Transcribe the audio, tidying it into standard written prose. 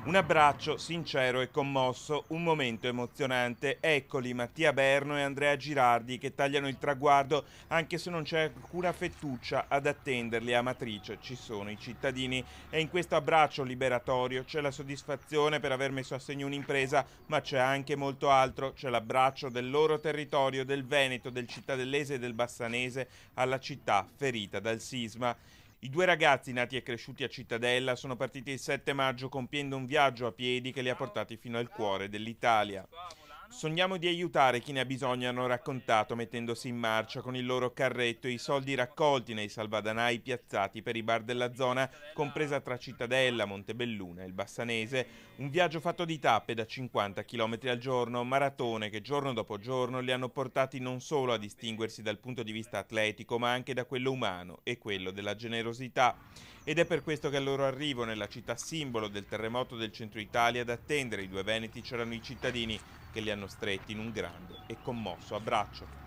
Un abbraccio sincero e commosso, un momento emozionante. Eccoli Mattia Berno e Andrea Girardi che tagliano il traguardo anche se non c'è alcuna fettuccia ad attenderli. A Amatrice ci sono i cittadini e in questo abbraccio liberatorio c'è la soddisfazione per aver messo a segno un'impresa, ma c'è anche molto altro. C'è l'abbraccio del loro territorio, del Veneto, del cittadellese e del bassanese alla città ferita dal sisma. I due ragazzi nati e cresciuti a Cittadella sono partiti il 7 maggio compiendo un viaggio a piedi che li ha portati fino al cuore dell'Italia. Sogniamo di aiutare chi ne ha bisogno, hanno raccontato, mettendosi in marcia con il loro carretto e i soldi raccolti nei salvadanai piazzati per i bar della zona, compresa tra Cittadella, Montebelluna e il Bassanese. Un viaggio fatto di tappe da 50 km al giorno, maratone che giorno dopo giorno li hanno portati non solo a distinguersi dal punto di vista atletico, ma anche da quello umano e quello della generosità. Ed è per questo che al loro arrivo nella città simbolo del terremoto del centro Italia ad attendere i due veneti c'erano i cittadini che li hanno stretti in un grande e commosso abbraccio.